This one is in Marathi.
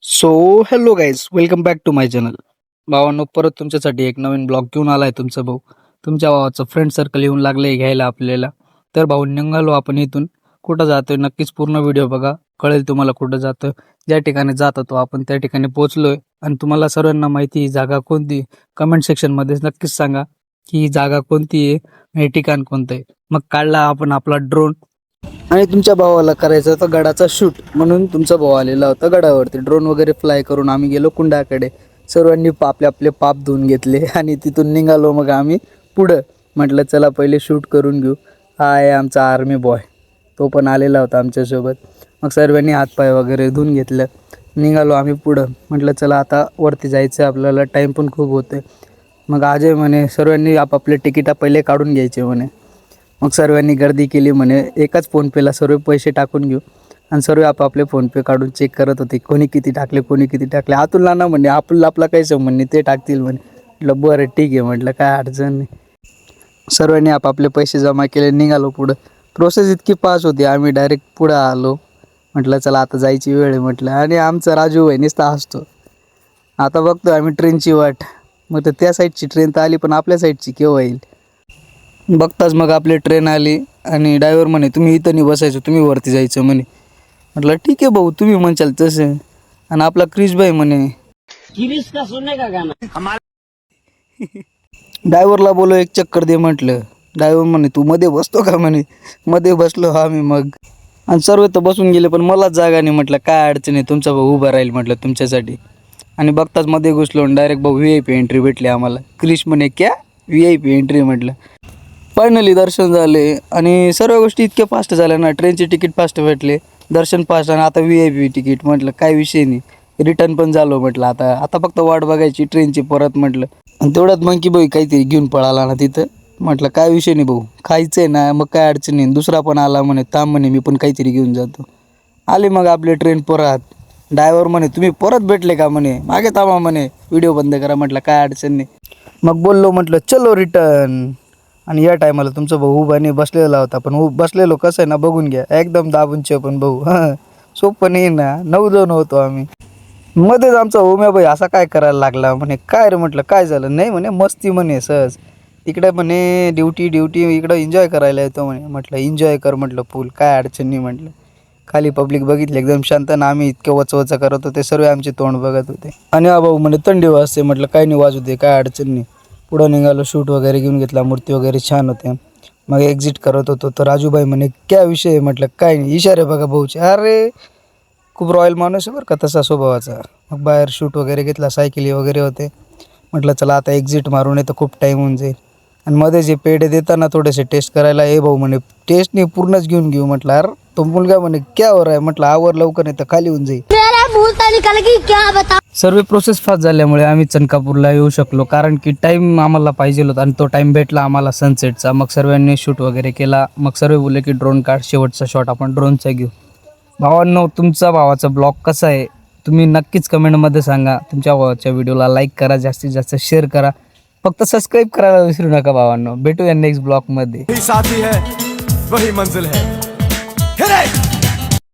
So hello guys, welcome back to my channel. भावांनो, परत तुमच्यासाठी एक नवीन ब्लॉग घेऊन आलाय तुमचा भाऊ. तुमच्या भावाचं फ्रेंड सर्कल येऊन लागलंय घ्यायला आपल्याला. तर भाऊ, निघालो आपण इथून. कुठं जातोय नक्कीच पूर्ण व्हिडिओ बघा, कळेल तुम्हाला कुठं जातं. ज्या ठिकाणी जात होतो आपण त्या ठिकाणी पोहोचलोय. आणि तुम्हाला सर्वांना माहिती ही जागा कोणती, कमेंट सेक्शनमध्ये नक्कीच सांगा की ही जागा कोणती आहे, हे ठिकाण कोणतं आहे. मग काढला आपण आपला ड्रोन आणि तुमच्या भावाला करायचा होता गडाचा शूट, म्हणून तुमचा भाऊ आलेला होता गडावरती. ड्रोन वगैरे फ्लाय करून आम्ही गेलो कुंडाकडे. सर्वांनी आपले आपले पाप धुवून घेतले आणि तिथून निघालो. मग आम्ही पुढं म्हटलं चला पहिले शूट करून घेऊ. हा आहे आमचा आर्मी बॉय, तो पण आलेला होता आमच्यासोबत. मग सर्वांनी हातपाय वगैरे धुवून घेतलं. निघालो आम्ही पुढं. म्हटलं चला आता वरती जायचं आपल्याला, टाईम पण खूप होते. मग अजय म्हणे सर्वांनी आपापले तिकीटा पहिले काढून घ्यायचे म्हणे. मग सर्वांनी गर्दी केली म्हणे. एकाच फोनपेला सर्व पैसे टाकून घेऊ. आणि सर्व आपापले फोनपे काढून चेक करत होते, कोणी किती टाकले कोणी किती टाकले. आतून नाना म्हणे आपला काही संबंध नाही, ते टाकतील म्हणे. म्हटलं बरं ठीक आहे, म्हटलं काय अडचण नाही. सर्वांनी आपापले पैसे जमा केले, निघालो पुढं. प्रोसेस इतकी पास होती, आम्ही डायरेक्ट पुढं आलो. म्हटलं चला आता जायची वेळ आहे म्हटलं. आणि आमचा राजू भाई नुसता हसतो. आता बघतो आम्ही ट्रेनची वाट. मग तर त्या साईडची ट्रेन तर आली, पण आपल्या साईडची केव्हा येईल. बघताच मग आपली ट्रेन आली आणि ड्रायव्हर म्हणे तुम्ही इथं नाही बसायचं, तुम्ही वरती जायचं म्हणे. म्हटलं ठीक आहे भाऊ, तुम्ही म्हणशाल तसं. आणि आपला क्रिश भाई म्हणे किरीस का सुनने का गाना. ड्रायव्हरला बोलो एक चक्कर दे म्हटलं. ड्रायव्हर म्हणे तू मध्ये बसतो का म्हणे. मध्ये बसलो आम्ही मग. आणि सर्व तर बसून गेले, पण मलाच जागा नाही. म्हटलं काय अडचण आहे, तुमचा भाऊ उभा राहील म्हटलं तुमच्यासाठी. आणि बघताच मध्ये घुसलो आणि डायरेक्ट भाऊ VIP एंट्री भेटली आम्हाला. क्रिश म्हणे क्या VIP एंट्री म्हटलं. फायनली दर्शन झाले आणि सर्व गोष्टी इतक्या फास्ट झाल्या ना. ट्रेनचे तिकीट फास्ट भेटले, दर्शन फास्ट, आणि आता VIP तिकीट. म्हटलं काय विषय नाही. रिटर्न पण झालो म्हटलं. आता आता फक्त वाट बघायची ट्रेनची परत म्हटलं. आणि तेवढ्यात मंकी भाई काहीतरी घेऊन पळाला ना तिथं. म्हटलं काय विषय नाही भाऊ, खायचं आहे ना, मग काय अडचण नाही. दुसरा पण आला म्हणे थांब म्हणे, मी पण काहीतरी घेऊन जातो. आले मग आपले ट्रेन परत. ड्रायव्हर म्हणे तुम्ही परत भेटले का म्हणे, मागे थांबा म्हणे, व्हिडिओ बंद करा. म्हटलं काय अडचण नाही. मग बोललो म्हटलं चलो रिटर्न. आणि या टायमाला तुमचा भाऊ उभाने बसलेला होता. पण बसलेलो कसं आहे ना बघून घ्या, एकदम दाबून पण भाऊ. हां, सोपं नाही ना. 9 जण होतो आम्ही. मध्येच आमचा उम्याबाई असा काय करायला लागला. म्हणे काय रे, म्हटलं काय झालं. नाही म्हणे मस्ती म्हणे सहज. इकडे म्हणे ड्युटी इकडं एन्जॉय करायला येतो म्हणे. म्हटलं एन्जॉय कर म्हटलं फुल, काय अडचण नाही म्हटलं. खाली पब्लिक बघितली एकदम शांत, ना आम्ही इतके वचवच करत होते, सर्व आमचे तोंड बघत होते. आणि हा भाऊ म्हणे थंडी वाजते. म्हटलं काय नाही वाजू दे, काय अडचण नाही. पुढं निघालो, शूट वगैरे घेऊन घेतला, मूर्ती वगैरे छान होते. मग एक्झिट करत होतो तर राजूभाई म्हणे क्या विषय आहे. म्हटलं काय नाही, इशारे बघा भाऊचे. अरे खूप रॉयल माणूस आहे बरं का तसा स्वभावाचा. मग बाहेर शूट वगैरे घेतला, सायकली वगैरे होते. म्हटलं चला आता एक्झिट मारून येतं, खूप टाईम होऊन जाईल. आणि मध्ये जे पेढे देताना थोडेसे टेस्ट करायला, ए भाऊ म्हणे टेस्ट नाही पूर्णच घेऊन घेऊ. म्हटलं अरे तो मुलगा म्हणे क्या हो रहा है. म्हटलं आवर लवकर नाही तर खाली होऊन जाईल. सर्व प्रोसेस फास्ट झाल्यामुळे आम्ही चनकापूरला येऊ शकलो, कारण की टाईम आम्हाला पाहिजे होता आणि तो टाईम भेटला आम्हाला सनसेटचा. मग सर्वांनी शूट वगैरे केला. मग सर्व बोलले की ड्रोन काढ, शेवटचा शॉट आपण ड्रोनचा घेऊ. भावांनो, तुमचा भावाचा ब्लॉग कसा आहे तुम्ही नक्कीच कमेंटमध्ये सांगा. तुमच्या भावाच्या व्हिडिओला लाईक करा, जास्तीत जास्त शेअर करा. फक्त सबस्क्राईब करायला विसरू नका भावांनो. भेटूया नेक्स्ट ब्लॉगमध्ये. साथी है वही मंजिल है.